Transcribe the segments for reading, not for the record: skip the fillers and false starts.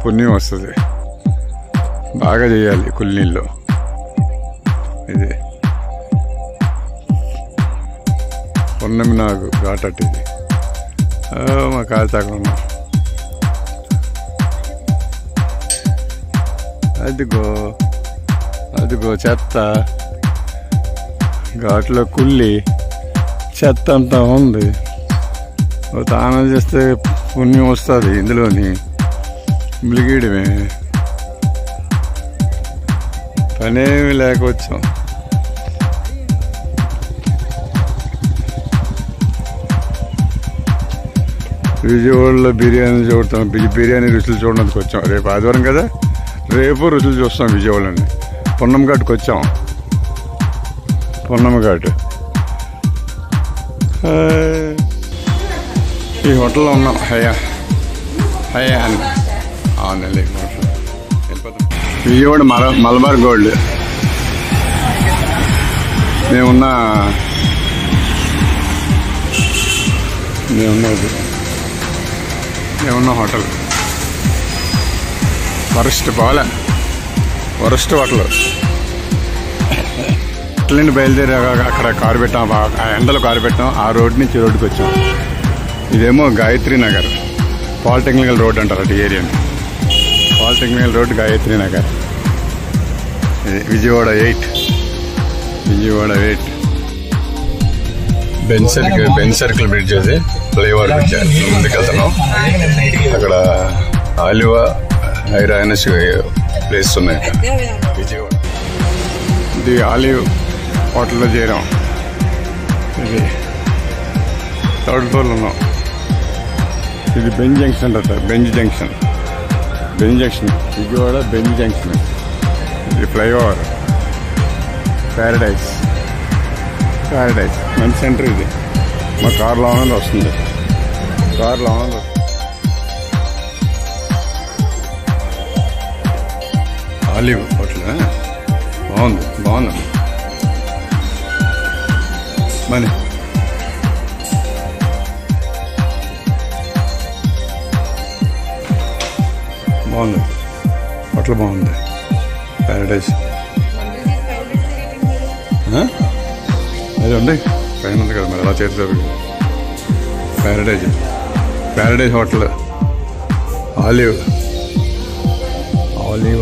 పుణ్యం వస్తుంది. బాగా చేయాలి కుల్నీళ్ళు. ఇది పొన్నమి నాగు ఘాట్. ఇది మా కాలు తాగడం. అదిగో చెత్త ఘాట్లో కుళ్ళి చెత్త అంతా ఉంది. తానం చేస్తే పుణ్యం వస్తుంది. ఇందులోని ములిగీయడమే, పనేమి లేక వచ్చాం. విజయవాడలో బిర్యానీ చూడతాం. బిర్యానీ రుచులు చూడడానికి వచ్చాం. రేపు ఆదివారం కదా, రేపు రుచులు చూస్తాం. విజయవాడలోని పొన్నం ఘాట్కి వచ్చాం. పొన్నం ఘాట్ ఈ హోటల్లో ఉన్నాం. హయా అని అవునండి. వెళ్ళిపోతాం. విజయవాడ మలబార్ గోల్డ్. మేమున్న hotel worst worst hotel. Hotel నుండి బయలుదేరి అక్కడ కారు పెట్టాం. ఆ ఎండలో కారు పెట్టాం. ఆ రోడ్ నుంచి రోడ్డుకి వచ్చాం. ఇదేమో గాయత్రి నగర్, పాలిటెక్నికల్ రోడ్ అంటారు అటు ఏరియాని. Polytechnical road, Gayatri Nagar. ఇది విజయవాడ 8. Benz circle bridge. అది ఫ్లైఓవర్ బ్రిడ్జ్. ముందుకెళ్తున్నాం. అక్కడ ఆలివా ఐరానస్ ప్లేస్ ఉన్నాయి. విజయవాడ ఇది ఆలివ్ హోటల్లో చేరాం. ఇది థర్డ్ ఫ్లోర్లో ఉన్నాం. ఇది బెంజ్ జంక్షన్ అంటారు sir. Benz junction Vijayawada Benz junction. ఇది ఫ్లైఓవర్. ప్యారడైజ్ మంచి సెంటర్. ఇది మా కార్లో ఆనందం వస్తుంది. ఆలివ్ హోటల్ బాగుంది. మనీ బాగుంది. హోటల్ బాగుంది. ప్యారడైజ్ అది ఉంది పైన ఉంది కదా మరి అలా చేస్తారు. Paradise hotel. ఆలివ్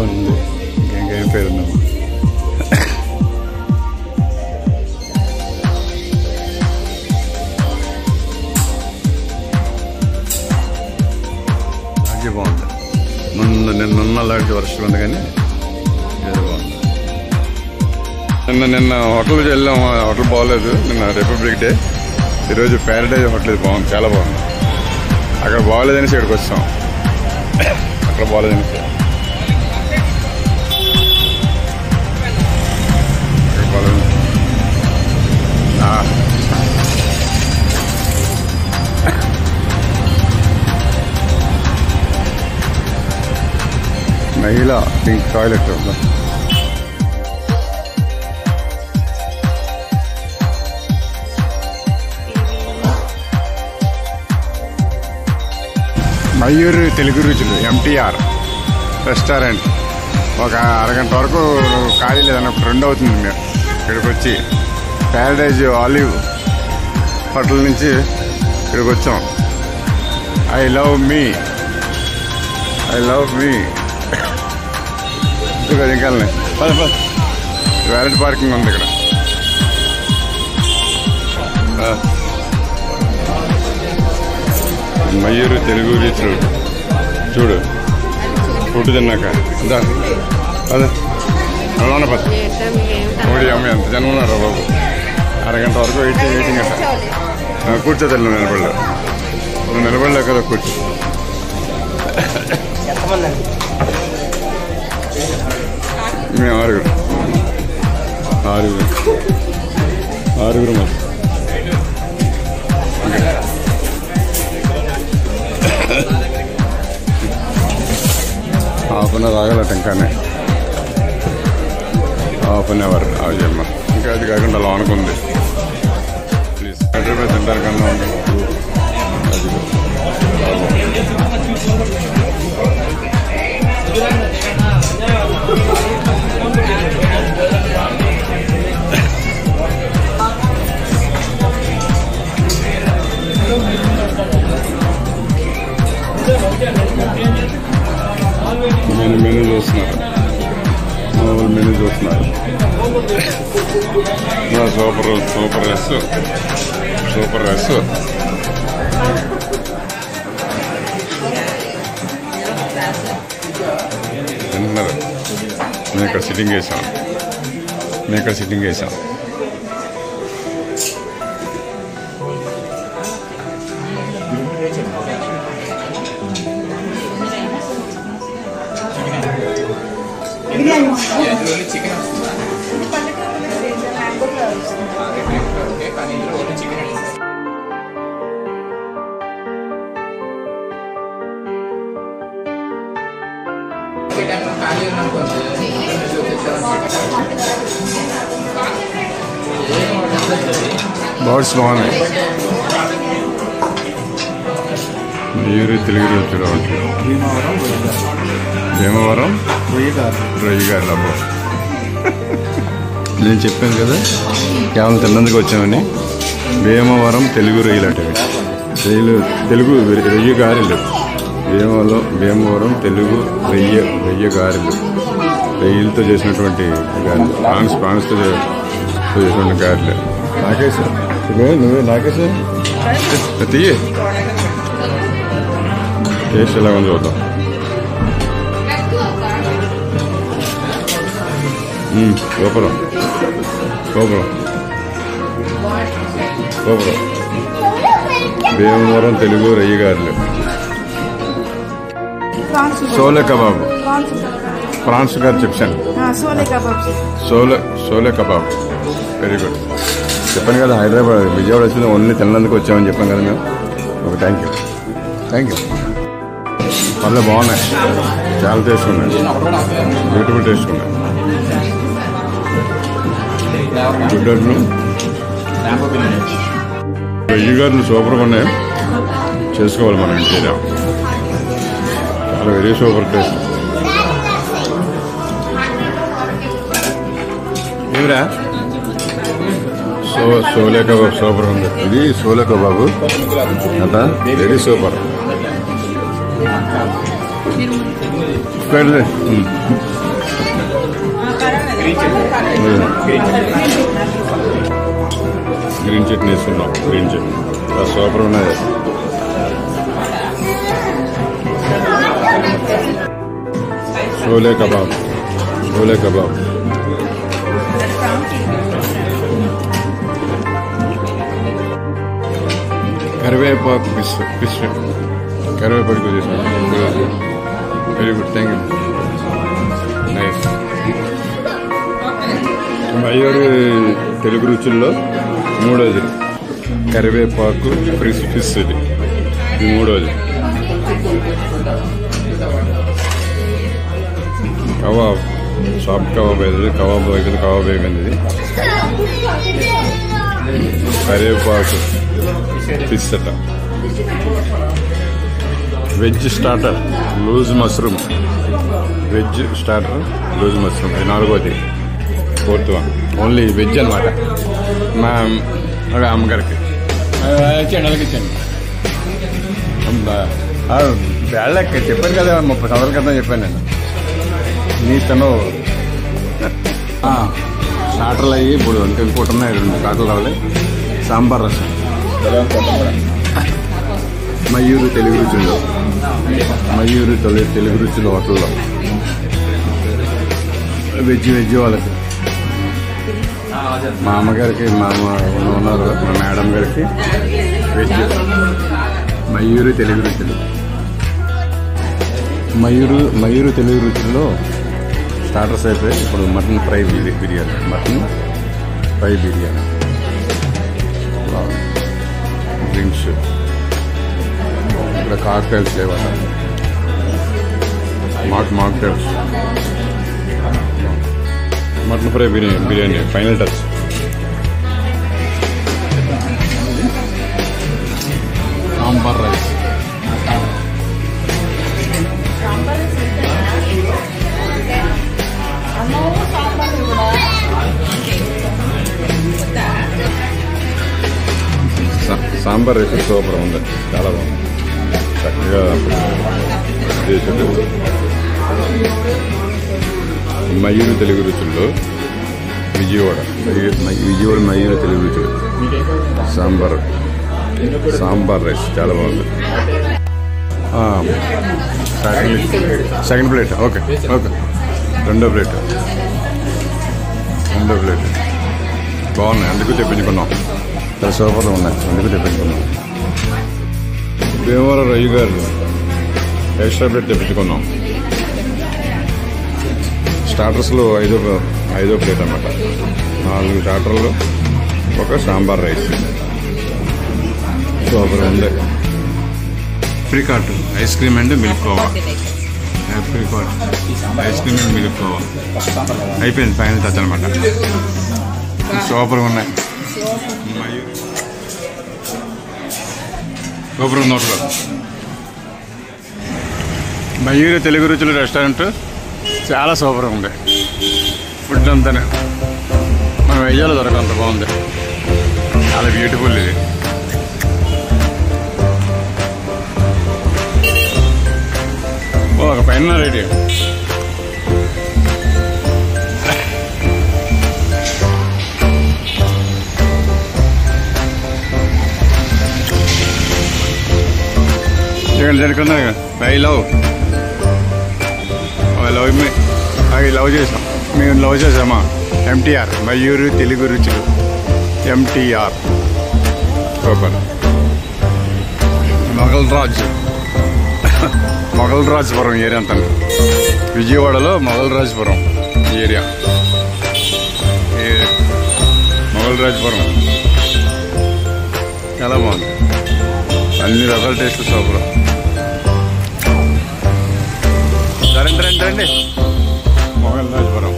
అని ఉంది. ఇంకేం పేరు ఉందమ్మా. అది బాగుంది. నిన్న లాంటి వర్షం ఉంది కానీ ఏదో బాగుంది. నిన్న హోటల్కి వెళ్ళాం. హోటల్ బాగోలేదు. నిన్న రిపబ్లిక్ డే. ఈరోజు ప్యారడైజ్ హోటల్. ఇది బాగుంది, చాలా బాగుంది. అక్కడ బాగోలేదనేసి ఇక్కడికి వచ్చాం. అక్కడ బాగోలేదనేసి మహిళా పింక్ టాయిలెట్. మయూర్ తెలుగు రుచులు MTR రెస్టారెంట్. ఒక అరగంట వరకు ఖాళీ లేదన్నప్పుడు 2 అవుతుంది. మేము ఇక్కడికి వచ్చి ప్యారడైజ్ ఆలివ్ హోటల్ నుంచి ఇక్కడికి వచ్చాం. ఐ లవ్ మీ ఇంకా వ్యాలెట్ పార్కింగ్ ఉంది ఇక్కడ. మయూరు తెలుగు రుచులు చూడు. ఫుడ్ తిన్నాక అదే అలానే పద ఒకటి అమ్మాయి ఎంత జనం ఉన్నారా బాబు. అరగంట వరకు వెయిటింగ్ అట్ట. కూర్చోదు. నువ్వు నిలబడలేవు కదా, కూర్చో. మేము ఆరుగురు మరి. హాఫ్ అన్ అవర్ ఆగలట. ఇంకానే హాఫ్ అన్ అవర్ ఆగమ్మ. ఇంకా అది కాకుండా అలా అనుకుంది. ప్లీజ్ హైదరాబాద్ తింటారు కన్నా ఉంది. మెనూ చూస్తున్నారు, మెనూ చూస్తున్నారు. సూపర్ సూపర్ రస్, సూపర్ రస్. తింటున్నారు. మేము ఇక్కడ సిట్టింగ్ వేసాం. బర్డ్స్ బాగున్నాయి. మయూరి తెలుగు రుచులు, భీమవరం రొయ్య గారు. అబ్బో, నేను చెప్పాను కదా కేవలం తిన్నందుకు వచ్చామని. భీమవరం తెలుగు రొయ్యలు అటవి, తెలుగు రొయ్య గారెలు. భీమవరం తెలుగు రొయ్య గారెలు, రొయ్యలతో చేసినటువంటి గారెలు, ప్రాన్స్తో చేసినటువంటి గారెలు. నాకేసా నువ్వే నాకేసా తీయ టేస్ట్ ఎలా ఉంది చూద్దాం. సూపరం. భీమవరం తెలుగు రొయ్య గారెలు. సోలే కబాబ్, ప్రాన్స్ గారు చెప్పాను. సోలే కబాబ్ వెరీ గుడ్. చెప్పాను కదా హైదరాబాద్ విజయవాడ వచ్చింది ఓన్లీ తినడానికి వచ్చామని చెప్పాను కదా మేము. Okay, thank you. పళ్ళు బాగున్నాయి, చాలా టేస్ట్ ఉన్నాయి, బ్యూటిఫుల్ టేస్ట్ ఉన్నాయి. రొయ్య గారు సూపర్గా ఉన్నాయి, చేసుకోవాలి మనం ఇంటికి. చాలా వెరీ సూపర్ టేస్ట్. ఏమిరా సోలే కబాబ్ సూపర్ ఉంది. ఇది సోలే కబాబు అంట, వెరీ సూపర్. గ్రీన్ చట్నీ వేసుకున్నాం. గ్రీన్ చట్నీ సూపర్ ఉన్నది. సోలే కబాబ్ కరివేపాకు ఫిష్ కరివేపాకు తీసుకున్నాం. Very good, thank you. Nice. Mayuri Telugu రుచుల్లో మూడోది కరివేపాకు ఫిష్. ఇది మూడోది. కబాబ్, సాఫ్ట్ కబాబ్ అవుతుంది. కబాబ్ అయిపోయింది. ఇది కరివేపాకు ఫిష్ అట. Veg starter loose mushroom. ఇది నాలుగోది. ఫోర్త్ వన్ ఓన్లీ వెజ్ అనమాట. మా అమ్మగారికి ఇచ్చాను. వేళ్ళకి చెప్పాను కదా 30 సంవత్సరాల క్రితం చెప్పాను నేను. నీ తను స్టార్టర్లు అయ్యి ఇప్పుడు ఇంకోటి ఉన్నాయి, 2 స్టార్టర్లు రావాలి. సాంబార్ రసం. మయూరి తెలుగు రుచులు హోటల్లో వెజ్ వాళ్ళకి. మా అమ్మగారికి ఉన్నారు, మా మేడం గారికి వెజ్. మయూరి తెలుగు రుచుల్లో స్టార్టర్స్ అయిపోయి ఇప్పుడు మటన్ ఫ్రై బిర్యానీ. డ్రింక్స్. ఇక్కడ కాక్టైల్స్ లేవట. Mocktails. Mutton fry biryani final touch. Sambar rice. Sambar rice super ఉంది, చాలా బాగుంది. చక్కగా చేసాడు. మయూరు తెలుగు రుచుల్లో విజయవాడ మయూరు తెలుగు రుచులు సాంబార్ రైస్ చాలా బాగుంది. Second plate. ఓకే ఓకే, రెండో ప్లేట్ బాగున్నాయి, అందుకు తెప్పించుకున్నాం. చాలా సూపర్గా ఉన్నాయి, అందుకు తెప్పించుకున్నాం. భీమవరం రయ్య గారు ఎక్స్ట్రా ప్లేట్ తెప్పించుకున్నాం. స్టార్టర్స్లో ఐదో ప్లేట్ అన్నమాట. 4 స్టార్టర్లు, ఒక సాంబార్ రైస్. సూపర్ ఉంది. Apricot ice cream and milk khova. Apricot ice cream and milk khova అయిపోయింది, ఫైనల్ టచ్ అనమాట. సూపర్గా ఉన్నాయి. సూపర్ ఉంది. నోట్లో మయూరి తెలుగు రుచుల రెస్టారెంట్ చాలా సూపర్గా ఉంది. ఫుడ్ అంతానే మనం వెయ్యాలో దొరకంత బాగుంది, చాలా బ్యూటిఫుల్. ఇది ఒక పైన రెడీ. జరుగుతున్నా ఐ లవ్ చేసాం, మేము లవ్ చేసామా. MTR మయూరు తెలుగు రుచులు, MTR సూపర్. మొగల్రాజపురం ఏరియా అంతా, విజయవాడలో మొగల్రాజపురం ఏరియా. మొగల్రాజపురం చాలా బాగుంది, అన్ని రకాల టేస్ట్లు సూపర్. రండి మొగల్రాజపురం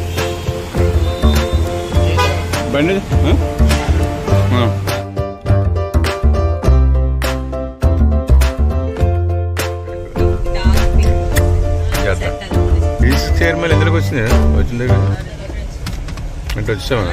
బండి. చైర్మన్ ఎందుకు వచ్చింది? వచ్చింది అంటే వచ్చామా?